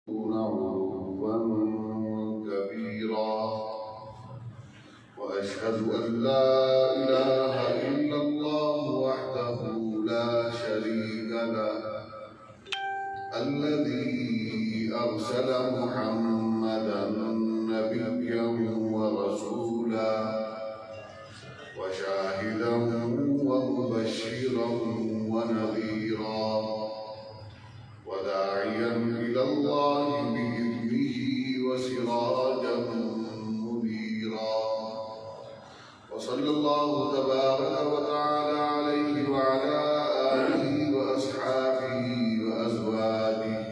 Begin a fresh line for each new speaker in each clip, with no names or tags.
علوا كبيرا وأشهد أن لا إله إلا الله وحده لا شريك له الذي أرسل محمدا نبيا ورسولا وشاهدا ومبشرا ونذيرا وداعيا إلى الله بإذنه وسراجا منيرا وصلى الله تبارك وتعالى عليه وعلى آله وأصحابه وأزواجه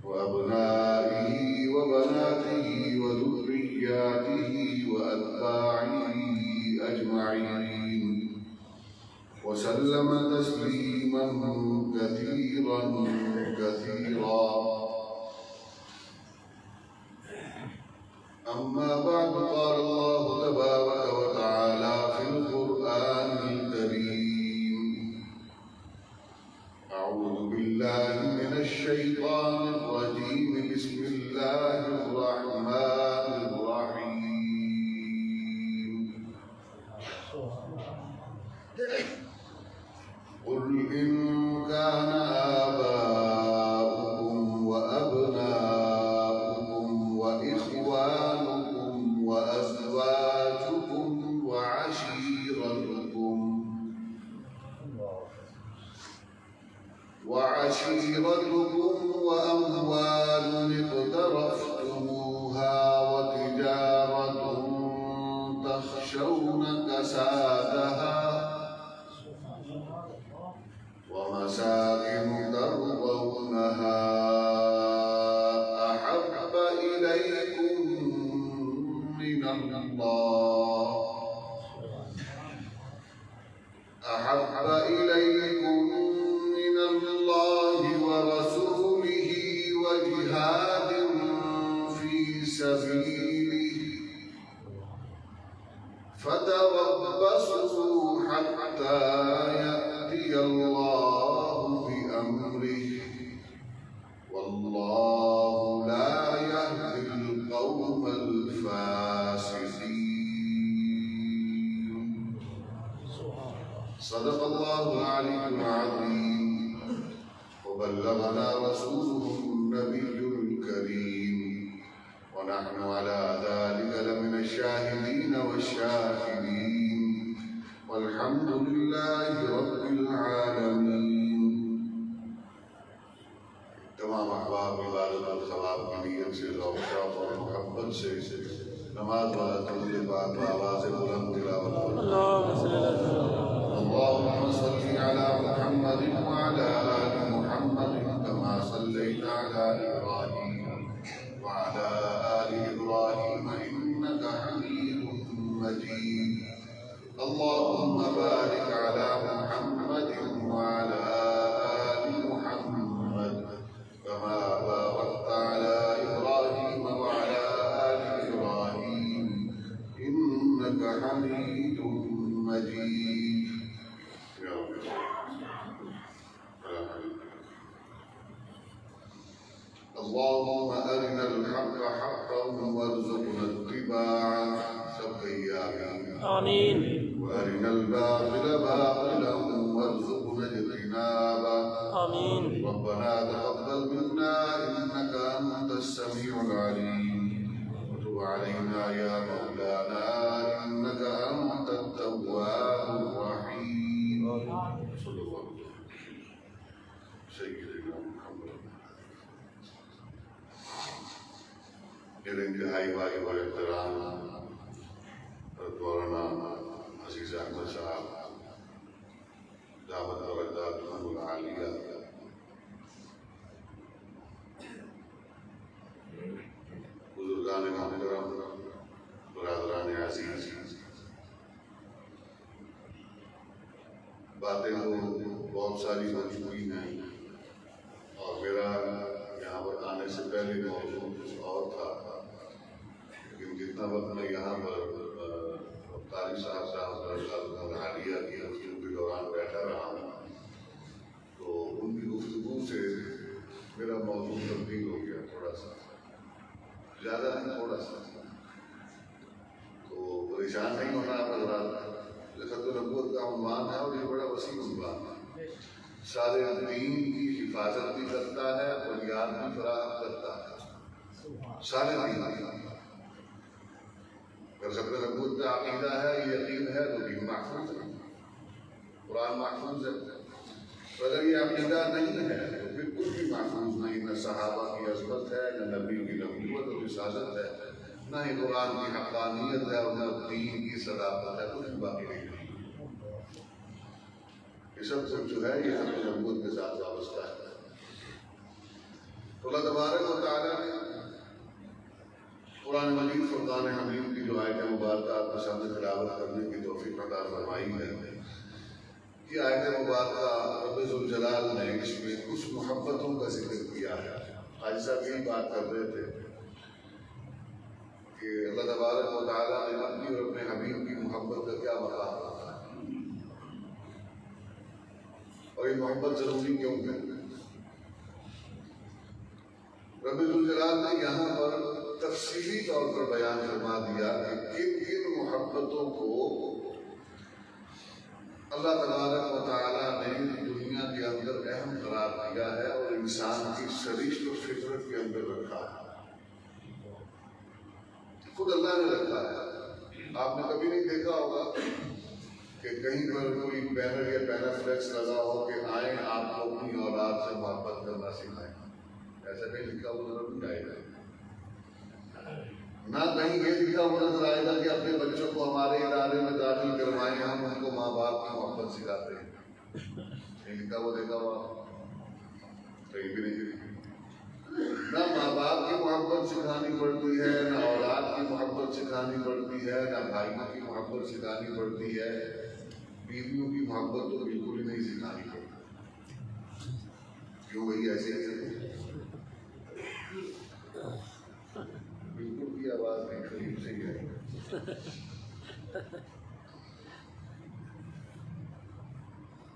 وأبنائه وبناته وذرياته وأتباعه أجمعين وسلم تسليما كثيرا كثيرا. أما بعد قال الله تبارك وتعالى في القرآن الكريم: أعوذ بالله من الشيطان الرجيم بسم الله الرحمن الرحيم. قل إن كان آباؤكم وأبناؤكم وإخوانكم وأزواجكم وعشيرتكم وأموال اقترفتموها وتجارة تخشون كسادها ومساكن ترضونها أحب إليكم من الله ورسوله وجهاد في سبيله فتربصوا حتى يأتي الله بأمره والله لا يهدي القوم الفاسقين. صدق الله العلي العظيم وبلغنا رسوله النبي الكريم ونحن على ذلك لمن الشاهدين والشاكرين والحمد لله رب العالمين. تمام احباب عبادت اور ثواب کی نیت سے ذوق شوق اور محبت سے نماز والا تمجھے پاک آواز بلند تلاوت اللهم صل على محمد وعلى آل محمد كما صليت على إبراهيم وعلى آل إبراهيم إنك حميد مجيد. اللهم بارك على محمد وعلى آل محمد كما باركت على إبراهيم وعلى آل إبراهيم إنك حميد مجيد. اللهم أرنا الحق حقا وارزقنا اتباعه آمين. وأرنا الباطل باطلا وارزقنا اجتنابه آمين. ربنا تقبل منا إنك أنت السميع العليم وتب علينا يا مولانا إنك أنت التواب الرحيم. صلى الله عليه وسلم سيدنا محمد. میرے انتہائی بھائی اور احترام مولانا عزیز احمد صاحب دعوت درجاتهم العالیہ، بزرگان محترم، برادران عزیز، باتیں تو بہت ساری ہو چکی ہیں اور میرا یہاں پر آنے سے پہلے موضوع کچھ اور تھا، لیکن جتنا وقت میں یہاں پر قاری صاحب حالیہ کی گفتگو کے دوران بیٹھا رہا ہوں تو ان کی گفتگو سے میرا موضوع تبدیل ہو گیا. تھوڑا سا، زیادہ نہیں تھوڑا سا، تو پریشان نہیں ہونا حضرات۔ ختم نبوت کا عنوان ہے اور یہ بڑا وسیع عنوان ہے، سارے دین کی حفاظت بھی کرتا ہے، بنیاد بھی فراہم کرتا ہے، سارے دین کی۔ اگر ختم نبوت کا عقیدہ ہے، یہ یقین ہے، تو دین محفوظ ہے، قرآن محفوظ ہے۔ اگر یہ عقیدہ نہیں ہے تو پھر کچھ بھی محفوظ نہیں، نہ صحابہ کی عظمت ہے، نہ نبی کی نبوت اور رسالت ہے، نہ ہی قرآن کی حقانیت ہے، اور نہ دین کی صداقت ہے، کچھ بھی باقی نہیں ہے۔ یہ سب کچھ جو ہے یہ ختم نبوت کے ساتھ وابستہ ہے۔ اللہ تبارک و تعالیٰ نے قرآن مجید فرقان حمید کی جو آیت مبارکہ آپ کے سامنے تلاوت کرنے کی توفیق عطا فرمائی ہے، یہ آیت مبارکہ رب ذوالجلال نے اس میں کچھ محبتوں کا ذکر کیا ہے۔ آج صاحب یہی بات کر رہے تھے کہ اللہ تبارک و تعالیٰ نے اپنی اور اپنے حبیب کی محبت کا کیا مقام رکھا ہے، اور یہ محبت ضروری کیوں ہے۔ رب ذوالجلال نے یہاں پر تفصیلی طور پر بیان فرما دیا کہ کن کن محبتوں کو اللہ تبارک و تعالیٰ نے دنیا کے اندر اہم قرار دیا ہے اور انسان کی سرشت و فطرت کے اندر رکھا ہے، خود اللہ نے رکھا ہے۔ آپ نے کبھی نہیں دیکھا ہوگا کہ کہیں پر کوئی بینر یا پینافلیکس لگا ہو کہ آئیں آپ کو اپنی اولاد سے محبت کرنا سکھائیں، ایسا کہیں لکھا ہوا نظر نہیں آئے گا۔ نہ کہیں یہ لکھا ہوا نظر آئے گا کہ اپنے بچوں کو ہمارے ادارے میں داخل کروائیں، ہم ان کو ماں باپ کی محبت سکھاتے ہیں، یہ لکھا ہوا دیکھا ہوا کہیں بھی نہیں۔ نہ ماں باپ کی محبت سکھانی پڑتی ہے، نہ اولاد کی محبت سکھانی پڑتی ہے، نہ بھائیوں کی محبت سکھانی پڑتی ہے، بیویوں کی محبت تو بالکل ہی نہیں سکھانی پڑتی۔ کیوں وہی ایسے ہی بالکل بھی آواز نہیں قریب سے ہی ہے۔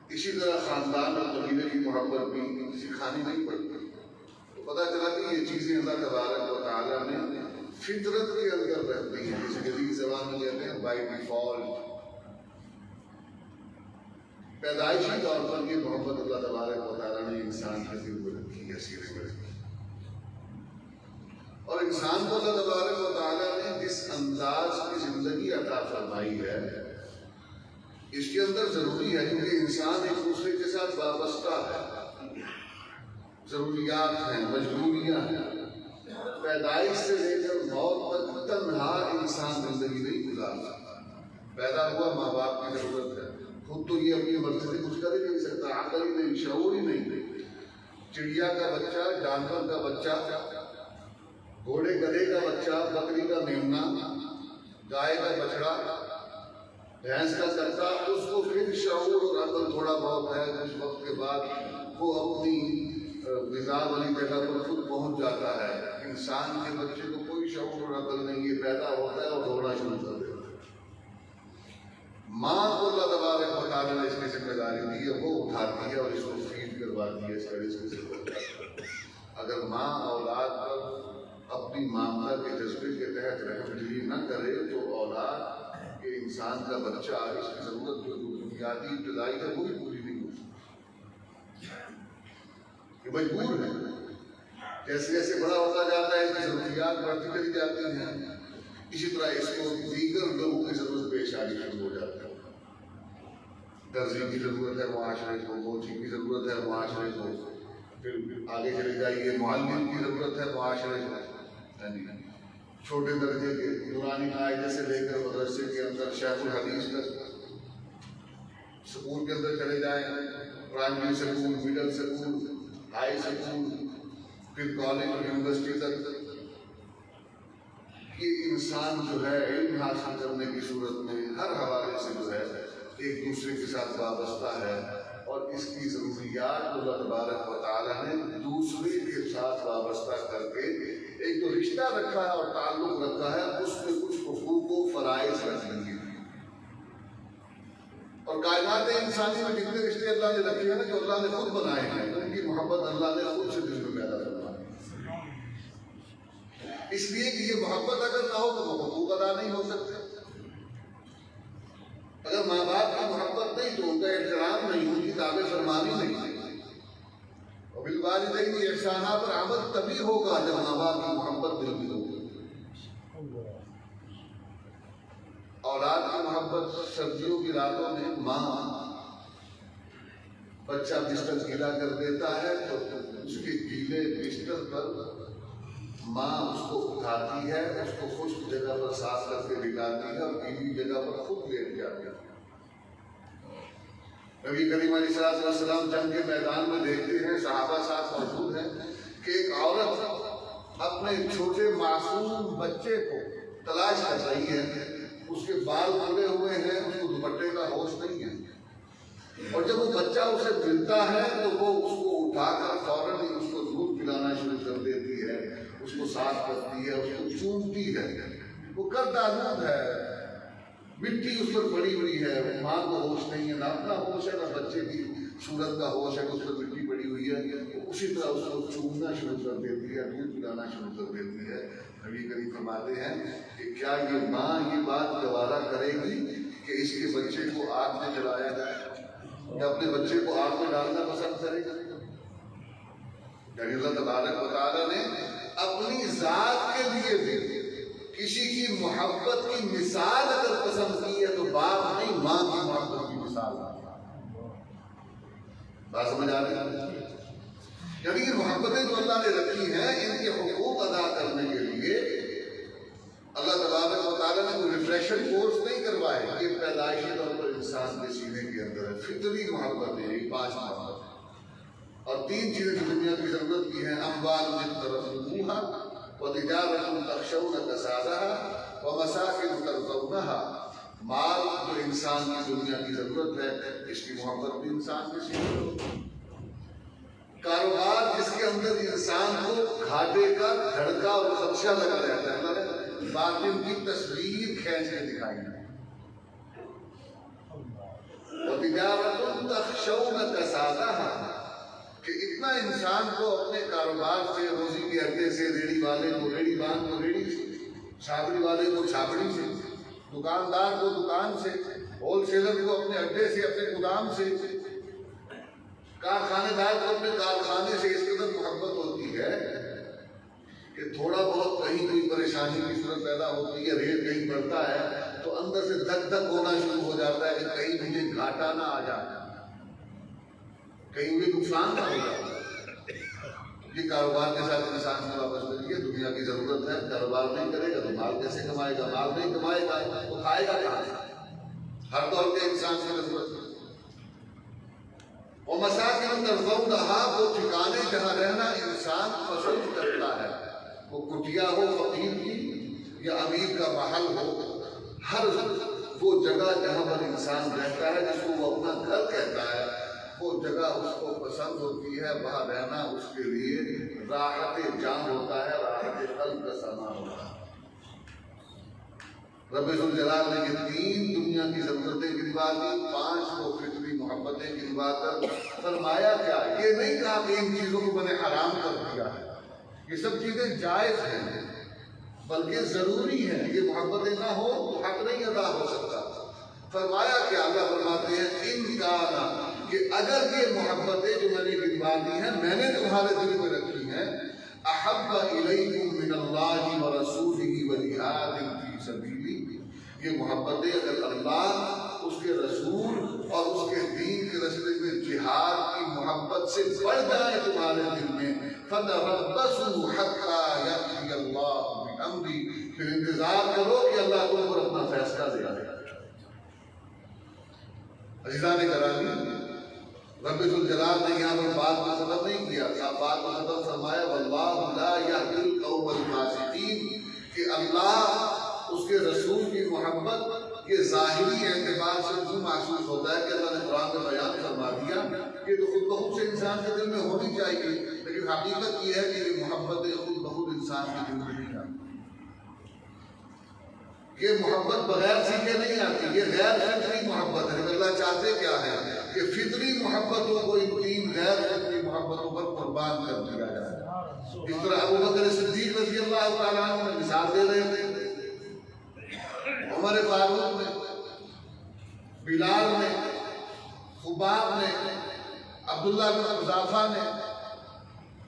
اسی طرح خاندان اور قبیلے کی محبت بھی سکھانی نہیں پڑتی۔ تو پتہ چلا کہ یہ چیزیں اللہ تبارک و تعالیٰ نے فطرت کے اندر رہتی ہیں، جسے جدید زبان میں کہتے ہیں بائی ڈیفالٹ، پیدائشی طور پر یہ محبت اللہ تبارک و تعالیٰ نے انسان کے دل میں رکھی ہے، سینے میں رکھی۔ اور انسان کو اللہ تبارک و تعالیٰ نے جس انداز کی زندگی عطا فرمائی ہے، اس کے اندر ضروری ہے، کیونکہ انسان ایک دوسرے کے ساتھ وابستہ ہے، ضروریات ہیں، مجبوریاں ہیں، پیدائش سے لے کر موت تک تنہا انسان زندگی نہیں گزار سکتا۔ پیدا ہوا ماں باپ کی ضرورت ہے، خود تو یہ اپنی مرضی سے کچھ کر ہی نہیں سکتا، عقل ہی نہیں، شعور ہی نہیں۔ چڑیا کا بچہ، جانور کا بچہ، گھوڑے گدھے کا بچہ، بکری کا میمنا، گائے کا بچڑا، بھینس کا کتا، اس کو پھر شعور اور عقل تھوڑا بہت ہے، کچھ وقت کے بعد وہ اپنی غذا والی جگہ پر خود پہنچ جاتا ہے۔ انسان کے بچے کو کوئی شعور اور عقل نہیں، یہ پیدا ہوتا ہے اور دوڑنا شروع کر دیتا ہے۔ ماں کو اللہ تبارک و تعالیٰ نے اس کی ذمہ داری دی ہے، وہ اٹھاتی ہے اور اس کو فیڈ کرواتی ہے، اس کا رزق سے کرتا ہے۔ اگر ماں اولاد پر اپنی مامتا کے جذبے کے تحت رحم دلی نہ کرے تو اولاد کے انسان کا بچہ اس کی ضرورت جو بنیادی ابتدائی ہے وہ بھی پوری نہیں ہو سکتی، یہ مجبور ہے۔ جیسے جیسے بڑا ہوتا جاتا ہے اس کی ضروریات بڑھتی چلی جاتی ہیں، اسی طرح اس کو دیگر لوگوں کی ضرورت پیش آنی شروع ہو جاتی ہے۔ درزی کی ضرورت ہے معاشرے کو، موچی کی ضرورت ہے معاشرے کو، پھر آگے چلے جائیے معلم کی ضرورت ہے معاشرے کو، چھوٹے درجے کے نورانی قاعدے سے لے کر مدرسے کے اندر شیخ الحدیث تک، سکول کے اندر چلے جائیں، primary school, middle school, high school, پھر کالج اور یونیورسٹی تک، یہ انسان جو ہے علم حاصل کرنے کی صورت میں ہر حوالے سے جو ہے ایک دوسرے کے ساتھ وابستہ ہے، اور اس کی ضروریات کو اللہ تبارک و تعالیٰ نے دوسرے کے ساتھ وابستہ کر کے ایک جو رشتہ رکھا ہے اور تعلق رکھا ہے، اس میں کچھ حقوق و فرائض رکھ دیے ہیں۔ اور کائنات انسانی میں جتنے رشتے اللہ نے رکھے ہیں نا، جو اللہ نے خود بنائے ہیں، ان کی محبت اللہ نے خود سے دل میں پیدا کروائی۔ اس لیے کہ یہ محبت اگر نہ ہو تو وہ حقوق ادا نہیں ہو سکتے. اگر ماں باپ کی محبت نہیں تو ان کا احترام نہیں، ان کی تابع فرمانی نہیں. وبالوالدین احسانا پر عمل تبھی ہوگا جب ماں باپ کی محبت دل میں ہوگی. اولاد کی محبت، سردیوں کی راتوں میں ماں بچہ بستر گیلا کر دیتا ہے تو اس کے گیلے بستر پر ماں اس کو اٹھاتی ہے، اس کو خشک جگہ پر صاف کر کے دکھاتی ہے اور گیلی جگہ پر خود لیٹ جاتی ہے. نبی کریم علیہ الصلوۃ والسلام جنگ کے میدان میں دیکھتے ہیں، صحابہ ساتھ موجود ہیں، کہ ایک عورت اپنے چھوٹے معصوم بچے کو تلاش کر رہی ہے. اس کے بال کھلے ہوئے ہیں، اس کو دوپٹے کا ہوش نہیں ہے، اور جب وہ بچہ اسے ملتا ہے تو وہ اس کو اٹھا کر فوراً ہی اس کو دودھ پلانا شروع کر دیتی ہے، اس کو صاف کرتی ہے، اس کو چومتی ہے. وہ گرد آلود ہے، مٹی اس پر پڑی ہوئی ہے، ماں کو ہوش نہیں ہے، نہ اپنا ہوش ہے نہ بچے کی صورت کا ہوش ہے کہ اس پر مٹی پڑی ہوئی ہے. اسی طرح اس کو چومنا شروع کر دیتی ہے، دودھ پلانا شروع کر دیتی ہے. نبی کریم فرماتے ہیں کہ کیا یہ ماں یہ بات گوارا کرے گی کہ اس کے بچے کو آگ میں جلایا جائے، یا اپنے بچے کو آگ میں ڈالنا پسند کرے گا؟ یعنی اللہ تبارک و تعالیٰ نے اپنی ذات کے لیے بھی کسی کی محبت کی مثال اگر پسند کی ہے تو باپ نہیں، ماں کی محبت کی مثال. بات سمجھ آ رہی ہے؟ یعنی یہ محبتیں جو اللہ نے رکھی ہیں، ان کے حقوق ادا کرنے کے لیے اللہ تبارک و تعالیٰ نے کوئی ریفریشر کورس نہیں کروائے. یہ پیدائشی طور پر انسان کے سینے کے اندر ہے، فطری محبت ہے. یہ 5 محبت ہے، اور 3 چیزیں جو دنیا کی ضرورت کی ہیں: اموال ترزقونها وتجارة تخشون كسادها ومساكن ترضونها. مال جو انسان کی دنیا کی ضرورت ہے، اس کی محبت بھی انسان کے سینے میں. کاروبار جس کے اندر انسان کو گھاٹے کا دھڑکا اور خدشہ لگا رہتا ہے، اللہ نے باطن کی تصویر کھینچ کے دکھائی ہے. وَتِجَارَةٌ تَخْشَوْنَ كَسَادَهَا، کہ اتنا انسان کو اپنے کاروبار سے، روزی کے اڈے سے، ریڑھی والے کو ریڑھی بان کو ریڑھی سے، چھاپڑی والے کو چھاپڑی سے، دکاندار کو دکان سے، ہول سیلر کو اپنے اڈے سے، اپنے گودام سے، کارخانے دار کو اپنے کارخانے سے اس قدر محبت ہوتی ہے کہ تھوڑا بہت کہیں کوئی پریشانی کی صورت پیدا ہوتی ہے، ریٹ کہیں بڑھتا ہے تو اندر سے دھک دھک ہونا شروع ہو جاتا ہے کہ کہیں مجھے گھاٹا نہ آ جائے، کہیں مجھے نقصان نہ ہو جائے. یہ کاروبار کے ساتھ انسان سے واپس کریے. دنیا کی ضرورت ہے، کاروبار نہیں کرے گا تو مال کیسے کمائے گا؟ مال نہیں کمائے گا تو کھائے گا کہاں؟ ہر دور کے انسان کی ضرورت ہے. وہ مساکن ترضونها، وہ ٹھکانے جہاں رہنا انسان پسند کرتا ہے، وہ کٹیا ہو فقیر کی یا امیر کا محل ہو، ہر وہ جگہ جہاں پر انسان رہتا ہے جس کو وہ اپنا گھر کہتا ہے، وہ جگہ اس کو پسند ہوتی ہے. وہاں رہنا اس کے لیے راحت جان ہوتا ہے، راحت قلب کا سامان ہوتا ہے. رب ذوالجلال نے یہ 3 دنیا کی ضرورتیں گنوا دی، 5 وہ فطری محبتیں گنوا کر فرمایا کیا؟ یہ نہیں کہا کہ ان چیزوں کو میں نے حرام کر دیا ہے، یہ سب چیزیں جائز ہیں بلکہ ضروری ہیں. یہ محبتیں نہ ہو تو حق نہیں ادا ہو سکتا. فرمایا کیا؟ اللہ فرماتے ہیں ان کا، کہ اگر یہ محبتیں جو میں نے گنوا دی ہیں، میں نے تمہارے دل میں رکھی ہیں، احب الیکم من اللہ ورسولہ وجہاد فی سبیلہ، یہ محبتیں اگر اللہ، اس کے رسول اور اس کے دین کے راستے میں جہاد کی محبت سے بڑھ جائے تمہارے دل میں، فتربصوا حتی یأتی اللہ بامرہ، پھر انتظار کرو کہ اللہ تم پر اپنا فیصلہ دے گا. عزیزان گرامی، رب ذوالجلال نے یہاں پر بات کو ختم نہیں کیا، بات کو ختم فرمایا واللہ لا یہدی القوم الفاسقین، کہ اللہ اس کے رسول کی محبت یہ ظاہری اعتبار سے جو محسوس ہوتا ہے کہ اللہ نے قرآن میں بیان فرما دیا کہ تو خود بخود سے انسان کے دل میں ہونی چاہیے، لیکن حقیقت یہ ہے کہ یہ محبت خود بخود انسان کے دل میں نہیں آتی. یہ محبت بغیر سیکھے نہیں آتی، یہ غیر فطری محبت ہے. اللہ چاہتے کیا ہے کہ فطری محبتوں کو ان 3 غیر فطری محبتوں پر قربان کر دیا جائے. اس طرح ابو بکر صدیق رضی اللہ تعالیٰ عنہ نے ساتھ دے رہے تھے. عمر فاروق نے، بلال نے، خباب نے، عبداللہ بن حذافہ نے،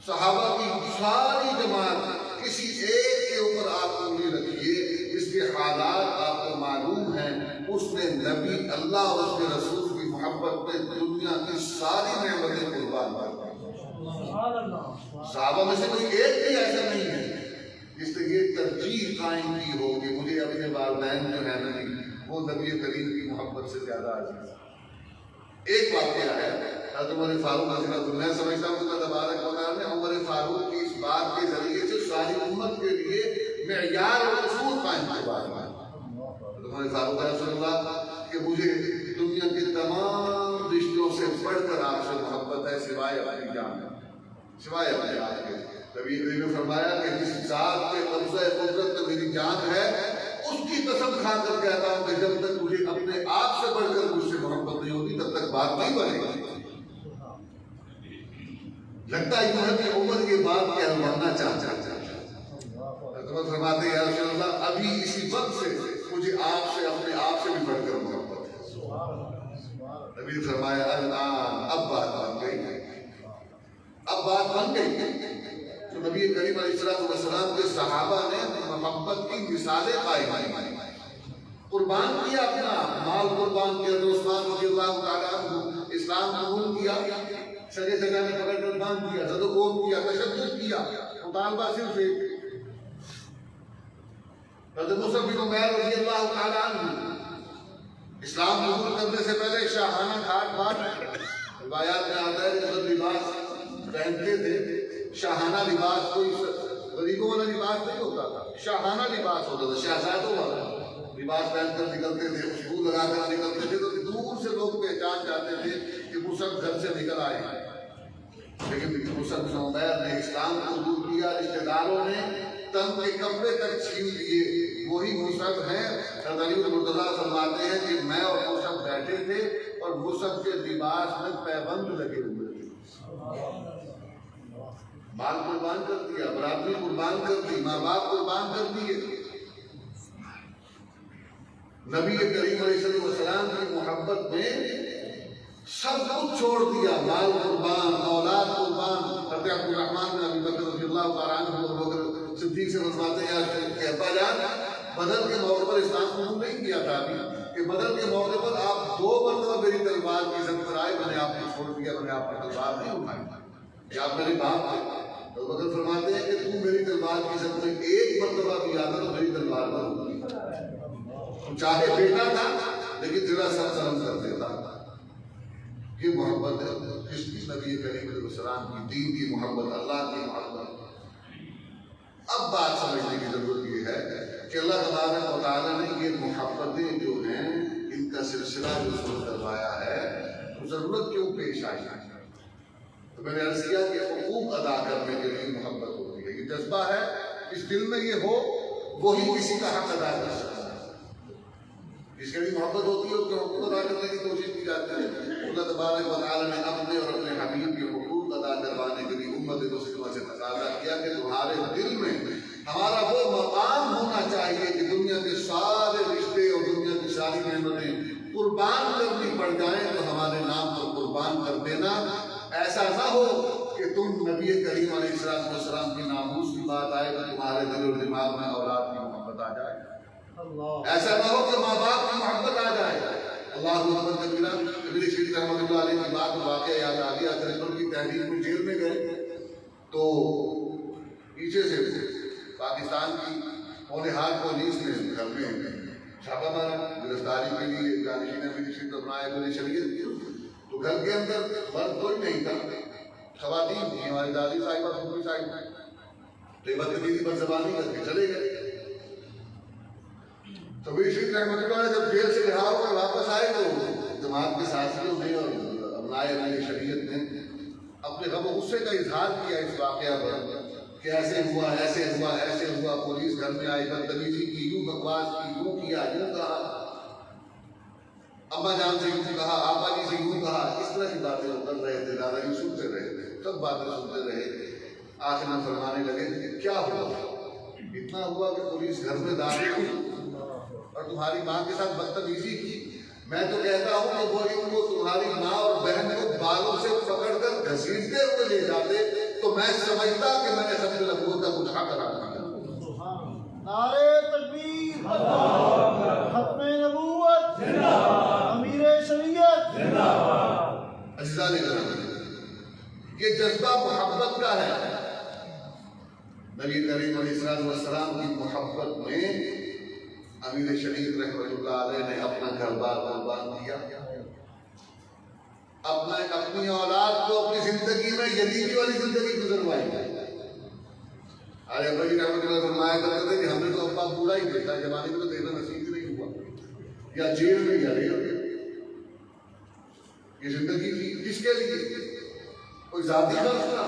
صحابہ کی ساری جماعت، کسی ایک کے اوپر آپ انگلی رکھیے جس کے حالات آپ کو معلوم ہیں، اس نے نبی اللہ اور اس کے رسول کی محبت پہ دنیا کی ساری نعمتیں قربان کر دی. صحابہ میں سے کوئی ایک بھی ایسا نہیں ہے جس نے یہ ترجیح قائم کی ہو کہ مجھے اپنے والدین جو ہے نہیں وہ نبی کریم کی محبت سے زیادہ عزیز. ایک واقعہ ہے، حضرت عمر فاروق رضی اللہ عنہ، میں سمجھتا ہوں کہ اللہ تبارک و تعالیٰ نے عمر فاروق کی اس بات کے ذریعے سے ساری امت کے لیے معیار اور اصول قائم کروایا. عمر فاروق رسول اللہ کہ مجھے دنیا کے تمام رشتوں سے بڑھ کر آپ سے محبت ہے سوائے اپنی جان، سوائے اپنے آپ کے. نبی کریم نے فرمایا کہ جس ذات کے قبضہ قدرت میں میری جان ہے اس کی قسم کھا کر کہتا ہوں کہ جب تک مجھے اپنے آپ سے بڑھ کر مجھ سے محبت نہیں ہوتی تب تک بات نہیں بنے گی. لگتا ہے یوں ہے کہ عمر یہ بات کہلوانا چاہتا ہے. فرماتے ہیں یا رسول اللہ ابھی اسی وقت سے مجھے آپ سے اپنے آپ سے بھی بڑھ کر محبت ہے. نبی نے فرمایا الآن اب بات بن گئی، اب بات بن گئی. تو نبی کریم علیہ السلام کے صحابہ نے محبت کی مثالیں قائم کی، قربان کیا اپنا مال، قربان کیا. عثمان رضی اللہ تعالیٰ عنہ اسلام قبول کیا، سگے سگا نے پکڑ کر باندھ دیا، زد و کوب کیا، تشدد کیا. مطالبہ صرف ایک. حضرت مصعب بن عمیر رضی اللہ تعالیٰ عنہ اسلام قبول کرنے سے پہلے شاہانہ گھاٹ بات روایات میں آتا ہے کہ جب لباس پہنتے تھے شاہانہ لباس، کوئی غریبوں والا لباس نہیں ہوتا تھا، شاہانہ لباس ہوتا تھا، شہزادوں والا لباس پہن کر نکلتے تھے، خوشبو لگا کر نکلتے تھے تو دور سے لوگ پہچان جاتے تھے کہ مصعب گھر سے نکل آئے ہیں. لیکن مصعب بن عمیر نے اسلام قبول کیا، رشتہ داروں نے تن کے کپڑے تک چھین لیے. وہی مصعب ہیں. حضرت علی مرتضیٰ فرماتے ہیں کہ میں اور مصعب بیٹھے تھے اور مصعب کے لباس میں پیبند لگے ہوئے تھے. مال قربان کر دیا، برادری قربان کر دی، ماں باپ قربان کر دیے. نبی کریم علیہ السلام کی محبت میں سب کچھ چھوڑ دیا، مال قربان، اولاد قربان. حضرت عبد الرحمن بن ابی بکر رضی اللہ تعالیٰ عنہ صدیق سے فرماتے ہیں کہ ابا جان بدر کے موقع پر اسلام قبول نہیں کیا تھا ابھی، کہ بدر کے موقع پر آپ 2 مرتبہ میری تلوار کی عزت پر آئے، میں نے آپ کو چھوڑ دیا، میں نے آپ کی تلوار نہیں اٹھائی، کہ آپ میرے باپ تھے. تو بدر فرماتے ہیں کہ تو میری تلوار کی عزت میں 1 مرتبہ بھی آتا تو میری تلوار پر ہوتی. چاہے بیٹا تھا لیکن تیرا سر سلم کر دیتا. یہ محبت ہے اس نبی کریم علیہ السلام کی، دین کی محبت، اللہ کی محبت. اب بات سمجھنے کی ضرورت یہ ہے کہ اللہ تبارک و تعالیٰ نے یہ محبتیں جو ہیں ان کا سلسلہ جو شروع کروایا ہے ضرورت کیوں پیش آئی ہے. تو میں نے عرض کیا کہ حقوق ادا کرنے کے لیے محبت ہوتی ہے. یہ جذبہ ہے، اس دل میں یہ ہو وہی کسی کا حق ادا کر سکتا ہے. جس کے لیے محبت ہوتی ہے اس کے حقوق ادا کرنے کی کوشش کی جاتی ہے. اللہ تبارک و تعالیٰ نے اپنے اور اپنے حبیب کے حقوق ادا کروانے کے لیے امت مسلمہ سے تقاضا کیا کہ تمہارے دل میں ہمارا وہ مقام ہونا چاہیے کہ دنیا کے سارے رشتے اور دنیا کی ساری نعمتیں قربان کرنی پڑ جائیں تو ہمارے نام پر قربان کر دینا. ایسا نہ ہو کہ تم نبی کریم علیہ السلام کی ناموس کی بات آئے تو تمہارے دل اور دماغ میں اولاد کی محبت آ جائے. ایسا نہ ہو کہ ماں باپ کی محبت آ جائے. اللہ اکبر کبیرہ. نبی شریف رحمۃ اللہ علیہ کی بات واقعہ یاد آ گیا. ترجمہ کی تحریک میں جیل میں گئے تو پیچھے سے پاکستان کی ہونہار پولیس نے گھر میں چھاپا مارا گرفتاری کے لیے. جانشین نبی شریف اپنائے بولے شریعت. تو گھر کے اندر مرد کوئی نہیں تھا، خواتین تھی، ہماری دادی صاحبہ پھوپھی صاحبہ. تو یہ بدتمیزی بد زبانی کر کے چلے گئے. تو نبی شریف رحمۃ اللہ نے جب جیل سے رہا ہو کر واپس آئے تو جماعت کے ساتھیوں نے اور ابنائے نبی شریعت نے اپنے غم و غصے کا اظہار کیا اس واقعہ پر کہ ایسے ہوا، ایسے ہوا، ایسے ہوا. پولیس گھر میں آئی، بدتمیزی کی، یوں بکواس کی، یوں کیا، یوں کہا، ابا جان سے یوں کہا، آبا جی سے یوں کہا. اس طرح کی باتیں وہ کر رہے تھے. دادا جی سنتے رہے تھے، سب باتیں سنتے رہے. آخر میں فرمانے لگے کہ کیا ہوا، اتنا اتنا ہوا کہ پولیس گھر میں داخل ہوئی اور تمہاری ماں کے ساتھ بدتمیزی کی، میں تو کہتا ہوں کہ وہ ان کو تمہاری ماں اور بہن کو بالوں سے پکڑ کر گھسیٹتے ہوئے لے جاتے تو میں سمجھتا کہ میں نے ختم نبوت کا کچھ حق ادا کیا۔
نعرے تکبیر، ختم نبوت، امیر شریعت۔
عزیزان گرامی، یہ جذبہ محبت کا ہے۔ نبی کریم علیہ السلام کی محبت میں امیر شریف رحمۃ اللہ علیہ نے اپنا گھر بار قربان کیا، اپنی اولاد کو اپنی زندگی میں یتیمی والی زندگی گزروائی۔ ارے ابا جی رحمۃ اللہ فرمایا کرتے تھے کہ ہم نے تو ابا بوڑھا ہی دیکھا، زمانے میں تو دینا نصیب ہی نہیں ہوا، یا جیل میں یا ریل میں۔ یہ زندگی تھی کس کے لیے؟ کوئی ذاتی غرض تھا،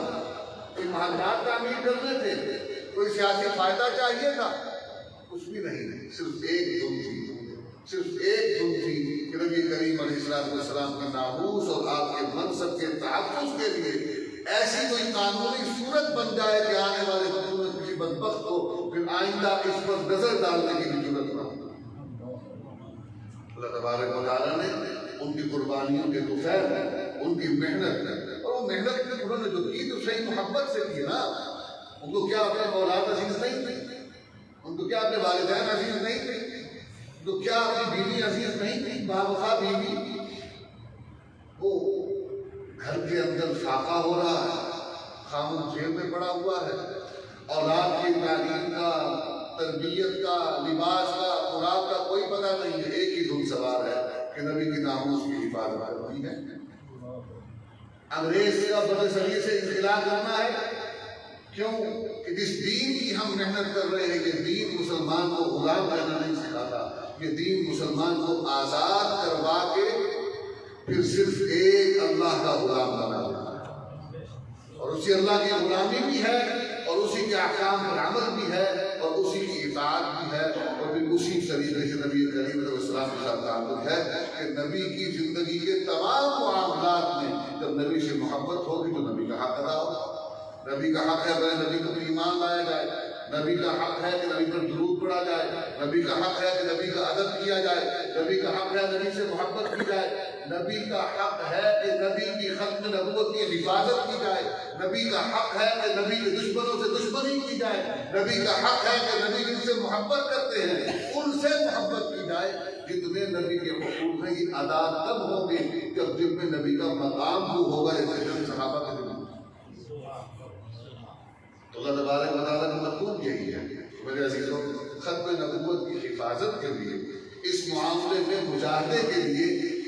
کوئی محلات تعمیر کرنے تھے، کوئی سیاسی فائدہ چاہیے تھا؟ کچھ بھی نہیں، صرف ایک دم تھی کہ نبی کریم علیہ السلام کا ناموس اور آپ کے منصب کے تحفظ کے لیے ایسی کوئی قانونی صورت بن جائے کہ آنے والے وقت میں کسی بدبخت کو پھر آئندہ اس پر نظر ڈالنے کی بھی ضرورت نہ ہو۔ اللہ تبارک و تعالیٰ نے ان کی قربانیوں کے دوفیر، ان کی محنت، اور وہ محنت انہوں نے جو کی تو صحیح محبت سے کی نا۔ ان کو کیا اپنے اولاد عزیز نہیں تھی؟ ان کو کیا اپنے والدین عزیز نہیں تھے؟ ان کو کیا اپنی بیوی عزیز نہیں تھی؟ باوفا بیوی، وہ گھر کے اندر فاقہ ہو رہا ہے، خامن جیل میں پڑا ہوا ہے، اولاد کی تعلیم کا، تربیت کا، لباس کا، خوراک کا کوئی پتہ نہیں ہے، ایک ہی دھن سوار ہے کہ نبی کی ناموس کی حفاظت کرنی ہے۔ انگریز کا بدسری سے انخلا کرنا ہے، کیوں کہ جس دین کی ہم محنت کر رہے ہیں، یہ دین مسلمان کو غلام رہنا نہیں سکھاتا، یہ دین مسلمان کو آزاد کروا کے پھر صرف ایک اللہ کا غلام بنا دیتا ہے، اور اسی اللہ کی غلامی بھی ہے، اور اسی کے احکام پر عمل بھی ہے، اور اسی کی اطاعت بھی ہے، اور پھر اسی طریقے سے نبی کریم علیہ السلام کے ساتھ تعلق ہے کہ نبی کی زندگی کے تمام معاملات میں جب نبی سے محبت ہوگی تو نبی کا حق ادا ہوگا۔ نبی کا حق ہے کہ نبی کو ایمان لایا جائے، نبی کا حق ہے کہ نبی پر درود پڑھا جائے، نبی کا حق ہے کہ نبی کا ادب کیا جائے، نبی کا حق ہے نبی سے محبت کی جائے، نبی کا حق ہے کہ نبی کی ختم نبوت کی حفاظت کی جائے، نبی کا حق ہے کہ نبی کے دشمنوں سے دشمنی کی جائے، نبی کا حق ہے کہ نبی جن سے محبت کرتے ہیں ان سے محبت کی جائے۔ جتنے نبی کے حقوق ہیں یہ ادا تب ہوں گے جب جن میں نبی کا مقام جو ہوگا، جیسے صحابہ کے دل میں۔ تو اللہ تبارک و تعالیٰ کا مطلوب یہی ہے میرے عزیزوں، ختم نبوت کی حفاظت کے لیے، اس معاملے میں مجاہدے کے لیے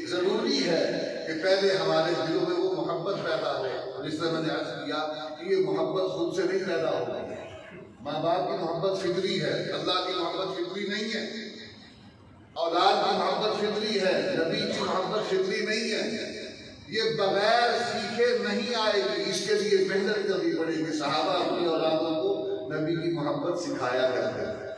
ضروری ہے کہ پہلے ہمارے دلوں میں وہ محبت پیدا ہو، اور جس طرح میں نے عرض کیا کہ یہ محبت خود سے نہیں پیدا ہوگی۔ ماں باپ کی محبت فطری ہے، اللہ کی محبت فطری نہیں ہے، اولاد کی محبت فطری ہے، نبی کی محبت فطری نہیں ہے، یہ بغیر سیکھے نہیں آئے گی، اس کے لیے محنت کرنی پڑے گی۔ صحابہ اپنی اولادوں کو نبی کی محبت سکھایا کرتے ہیں،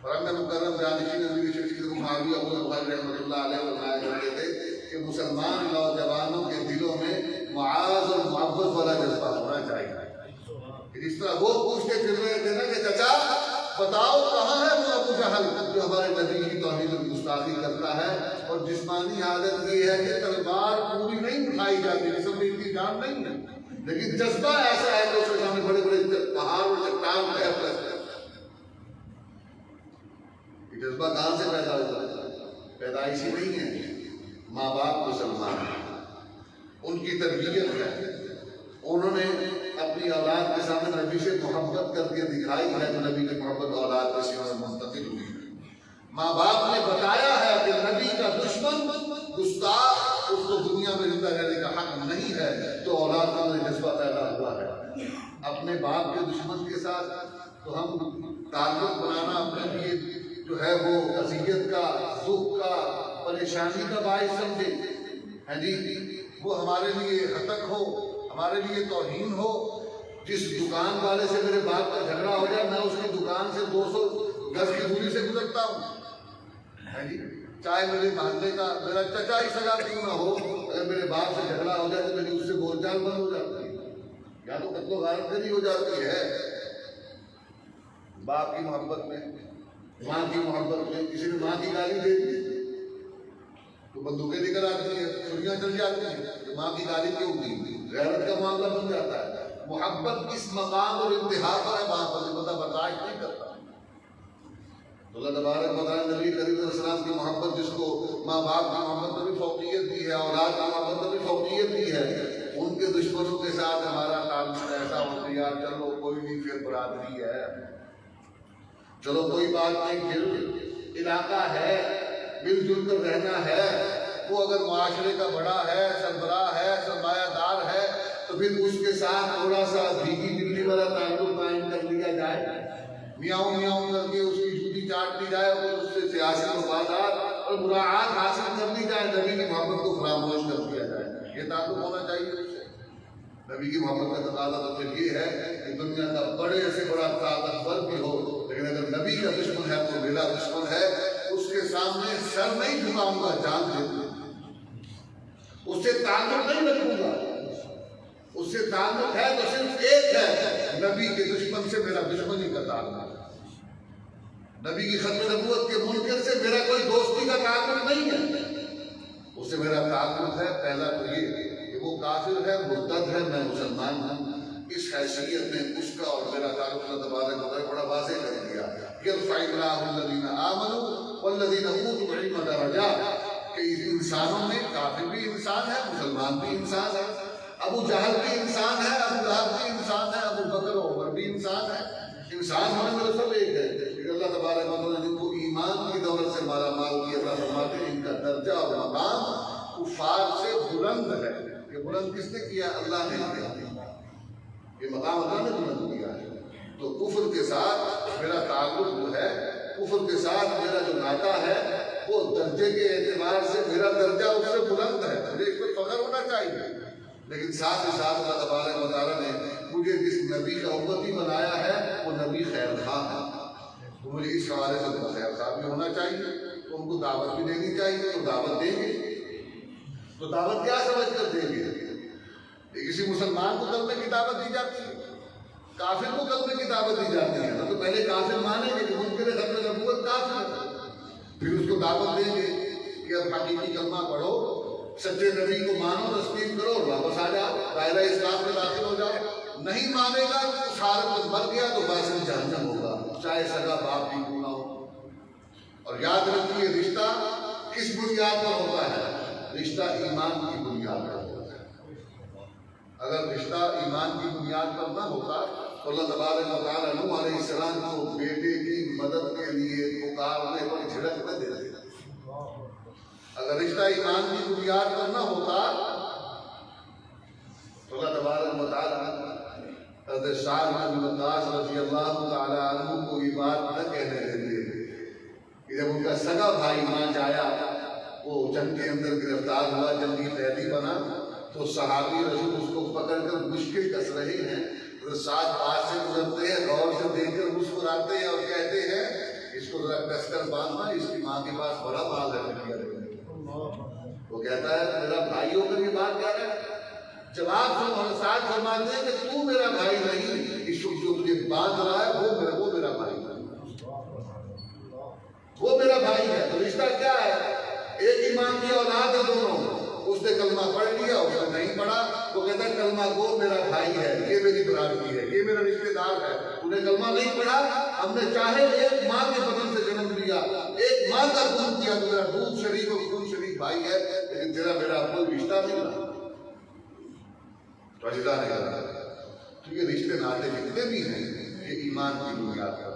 اور اگر مکرم جانشین نبی شریف معاویہ ابو بکر رحمۃ اللہ علیہ فرمایا کرتے تھے کہ مسلمان نوجوانوں کے دلوں میں معاذ اور محبت والا جذبہ ہونا چاہیے۔ جس طرح وہ پوچھتے پھر رہے تھے نا کہ چچا بتاؤ کہاں ہے وہ ابو جہل جو ہمارے نبی کی توہین اور گستاخی کرتا ہے، اور جسمانی حالت یہ ہے کہ تلوار پوری نہیں اٹھائی جاتی، جسم میں اتنی جان نہیں ہے، لیکن جذبہ ایسا ہے کہ اس کے سامنے بڑے بڑے پہاڑ اور چٹان تیر رہتے ہیں۔ یہ جذبہ کہاں سے پیدا ہوتا ہے؟ پیدائشی نہیں ہے، ماں باپ مسلمان ہیں، ان کی تربیت ہے، انہوں نے اپنی اولاد کے سامنے نبی سے محبت کر کے دکھائی ہے تو نبی کی محبت اولاد کے سامنے منتقل ہوئی ہے۔ ماں باپ نے بتایا ہے کہ نبی کا دشمن گستاخ اس کو دنیا میں زندہ رہنے کا حق نہیں ہے، تو اولاد کا جذبہ پیدا ہوا ہے۔ اپنے باپ کے دشمن کے ساتھ تو ہم تعلق بنانا اپنے لیے جو ہے وہ اذیت کا، دکھ کا، پریشانی کا باعث سمجھے، ہے جی، وہ ہمارے لیے ہتک ہو، ہمارے لیے توہین ہو۔ جس دکان والے سے میرے باپ کا جھگڑا ہو جائے، میں اس کی دکان سے 200 گز کی دوری سے گزرتا ہوں، ہے جی، چاہے میرے محلے کا میرا چچا ہی سگا کیوں نہ ہو، اگر میرے باپ سے جھگڑا ہو جائے تو میری اس سے بول چال بند ہو جاتی ہے، یا تو قتل و غارت بھی ہو جاتی ہے۔ باپ کی محبت میں، ماں کی محبت میں. کسی نے ماں کی گالی دے دی تو بندوقیں نکل آتی ہیں، چھریاں چل جاتی ہیں. ماں کی گالی کیوں دی؟ غیرت کا معاملہ بن جاتا ہے. محبت کس مقام اور انتہا پر ہے وہاں پر بندہ برداشت نہیں کرتا. تو اللہ تبارک و تعالیٰ نبی کریم صلی اللہ علیہ وسلم کی محبت، جس کو ماں باپ کی محبت میں بھی فوقیت دی ہے، اولاد کی محبت میں بھی فوقیت دی ہے، ان کے دشمنوں کے ساتھ ہمارا تعلق ایسا ہو کہ یار چلو کوئی نہیں، پھر برادری ہے، چلو کوئی بات نہیں، پھر علاقہ ہے، مل جل کر رہنا ہے. وہ اگر معاشرے کا بڑا ہے، سربراہ ہے، سرمایہ دار ہے، تو پھر اس کے ساتھ تھوڑا سا بھیگی بلی والا تعلق قائم کر لیا جائے، میاؤں میاؤں کر کے اس کی جوتی چاٹ لی جائے اور اس سے سیاسی مفادات اور مراعات حاصل کر لی جائے، نبی کی محبت کو فراموش کر دیا جائے. یہ تعلق ہونا چاہیے اس سے. نبی کی محبت کا تقاضا تو پھر یہ ہے کہ دنیا کا بڑے سے بڑا طاقتور بھی ہو، لیکن اگر نبی کا دشمن ہے تو میرا دشمن ہے، اس کے سامنے سر نہیں جھکاؤں گا، جان دے دوں، اس سے تعلق نہیں رکھوں گا. اس سے تعلق ہے تو صرف ایک ہے، نبی کے دشمن سے میرا دشمنی کا تعلق ہے. نبی کی ختم نبوت کے منکر سے میرا کوئی دوستی کا تعلق نہیں ہے، اس سے میرا تعلق ہے پہلا تو یہ کہ وہ کافر ہے، مرتد ہے، میں مسلمان ہوں. اس حیثیت میں اس کا اور میرا تعلق اللہ تبارک و تعالیٰ بڑا واضح کر دیا. یرفع اللہ الذین آمنوا والذین اوتوا العلم درجات، کہ انسانوں میں کافر بھی انسان ہے، مسلمان بھی انسان ہے، ابو جہل بھی انسان ہے، ابو لہب بھی انسان ہے، ابو بکر و عمر بھی انسان ہے. انسان ہونے میں سب ایک ہے. کہ اللہ تبارک و تعالیٰ نے جن کو ایمان کی دولت سے مالا مال کیا، اللہ فرماتے ہیں ان کا درجہ اور مقام کفار سے بلند ہے. یہ بلند کس نے کیا؟ اللہ نے کیا. یہ مقام اللہ نے بلند کیا ہے. تو کفر کے ساتھ میرا تعلق جو ہے، کفر کے ساتھ میرا جو ناطہ ہے، وہ درجے کے اعتبار سے میرا درجہ اس سے بلند ہے، مجھے اس پر فخر ہونا چاہیے. لیکن ساتھ ہی ساتھ اللہ تبارک و تعالیٰ نے مجھے جس نبی کا امتی بنایا ہے وہ نبی خیر خواہ ہے، تو مجھے اس حوالے سے تو خیر خواہ بھی ہونا چاہیے. تو ان کو دعوت بھی دینی چاہیے. تو دعوت دیں گے تو دعوت کیا سمجھ کر دیں گے؟ کسی مسلمان کو کلمے کی دعوت دی جاتی ہے، کافر کو کلمے کی دعوت دی جاتی ہے. تو پہلے کافر مانیں گے کہ منکر ختم نبوت کافر ہے، پھر اس کو دعوت دیں گے کہ اب حقیقی کلمہ پڑھو، سچے نبی کو مانو، تسلیم کرو اور واپس آ جاؤ، دائرہ اسلام میں داخل ہو جاؤ. نہیں مانے گا تو سارا مر گیا تو باعث جہنم ہوگا، چاہے سگا باپ بھی کیوں نہ ہو. اور یاد رکھیے رشتہ کس بنیاد پر ہوتا ہے؟ رشتہ ایمان کی بنیاد پر ہوتا ہے. اگر رشتہ ایمان کی بنیاد پر نہ ہوتا تو اللہ تبارک و تعالیٰ نوح علیہ السلام کو بیٹے کی مدد کے لیے پکارنے پر جھڑک نہ دیتے. اگر رشتہ ایمان کی بنیاد پر نہ ہوتا تو اللہ تبارک و تعالیٰ حضرت سعد بن وقاص رضی اللہ تعالیٰ عنہ کو یہ بات نہ کہنے دیتے کہ جب ان کا سگا بھائی ماں جایا، وہ جنگ کے اندر گرفتار ہوا، جنگی قیدی بنا، تو صحابی رسول اس کو پکڑ کر مشکل کس رہے ہیں. ساتھ پاس سے گزرتے ہیں، غور سے دیکھ کر مسکراتے ہیں اور کہتے ہیں اس کو ذرا کس کر باندھنا، اس کی ماں کے پاس بڑا مال ہے. وہ کہتا ہے میرا بھائی ہو کر یہ بات کہہ رہا ہے. جواب ساتھ فرماتے ہیں کہ تو میرا بھائی نہیں، اس کو جو مجھے باندھ رہا ہے وہ میرا بھائی ہے، وہ میرا بھائی ہے. تو رشتہ کیا ہے؟ ایک ایمان کی اولاد ہے دونوں. اس نے کلمہ پڑھ لیا، اس نے نہیں پڑھا. وہ کہتا ہے کلمہ گو میرا بھائی ہے، یہ میری برادری ہے، یہ میرا رشتے دار ہے. انہیں کلمہ نہیں پڑھا، ہم نے چاہے ایک ماں کے بدن سے جنم لیا، ایک ماں کا دودھ کیا، تو میرا دودھ شریک اور خون شریک بھائی ہے، لیکن تیرا میرا کوئی رشتہ نہیں رہا، رشتہ نہیں رہا. تو یہ رشتے ناطے جتنے بھی ہیں یہ ایمان کی بنیاد پر.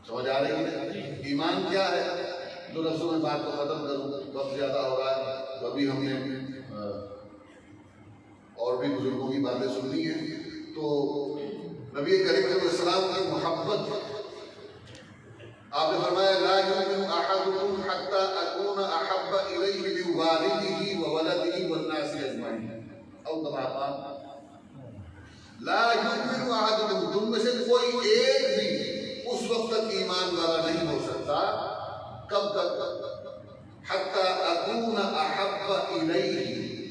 سمجھ آ رہی ہے؟ ایمان کیا ہے؟ دو لفظوں میں بات کو ختم کروں، وقت زیادہ ہو رہا ہے. تو ابھی ہم نے اور بھی بزرگوں کی باتیں سننی ہیں. تو نبی کریم صلی اللہ علیہ وسلم کی محبت، آپ نے فرمایا لا یؤمن احدکم حتی اکون احب الیہ من والدہ وولدہ والناس اجمعین، او کما قال لا یؤمن احدکم، تم میں سے کوئی ایک بھی اس وقت تک ایمان والا نہیں ہو سکتا. کب تک؟ حتی اکون احب الیہ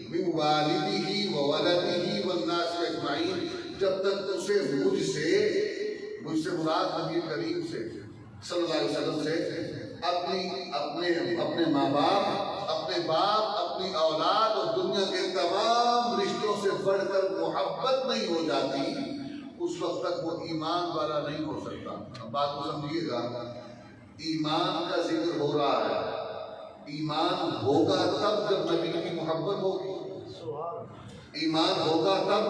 من والدہ وولدہ والناس اجمعین، جب تک اسے مجھ سے مراد نبی کریم سے صلی اللہ علیہ وسلم سے اپنے ماں باپ، اپنے باپ، اپنی اولاد اور دنیا کے تمام رشتوں سے بڑھ کر محبت نہیں ہو جاتی، اس وقت تک وہ ایمان والا نہیں ہو سکتا۔ اب بات کو سمجھیے گا، ایمان کا ذکر ہو رہا ہے، ایمان ہوگا تب جب نبی کی محبت ہوگی، ایمان ہوگا تب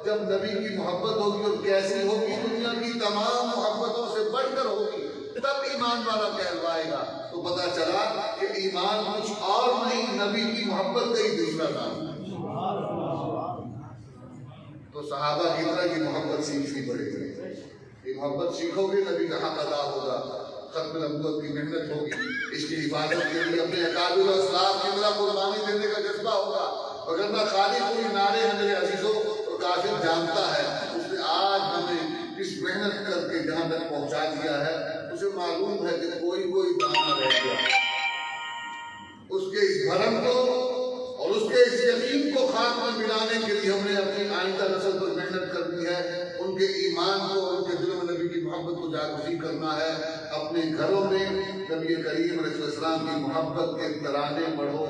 جب نبی کی محبت ہوگی، اور کیسی ہوگی؟ دنیا کی تمام محبتوں سے بڑھ کر ہوگی، تب ایمان والا کہلوائے گا۔ تو پتہ چلا کہ ایمان کچھ اور نہیں، نبی کی محبت کا ہی دوسرا نام ہے۔ تو صحابہ کی طرح یہ محبت سیکھنی پڑے گی۔ یہ محبت سیکھو گے، نبی کا حق ادا ہوگا، ختم نبوت کی محنت ہوگی، اس کی حفاظت کے لیے اپنے اکابر و اسلاف کی طرح قربانی دینے کا جذبہ ہوگا۔ وگرنہ خالی کوئی نعرے ہیں میرے عزیزوں، اور کافر جانتا ہے اس نے آج ہمیں اس محنت کر کے جہاں تک پہنچا دیا ہے، اسے معلوم ہے کہ کوئی دانہ رہ گیا، اس کے اس بھرم کو اور اس کے اس یقین کو خاک میں ملانے کے لیے ہم نے اپنی آئندہ نسل پر محنت کرنی ہے، ان کے ایمان کو اور ان کے دلوں میں نبی کی محبت کو جاگزی کرنا ہے۔ اپنے گھروں میں نبی کریم علیہ السلام کی محبت کے ترانے پڑھو،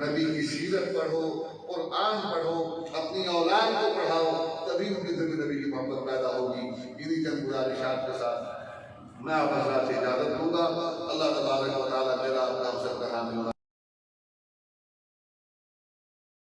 نبی کی سیرت پڑھو، قرآن پڑھو، اپنی اولاد کو پڑھاؤ، تبھی ان کے دل میں نبی کی محبت پیدا ہوگی۔ انہی چند گزارشات کے ساتھ میں آپ حضرات سے اجازت دوں گا۔ اللہ تبارک و تعالیٰ میرا آپ کا ہم سب کا حامی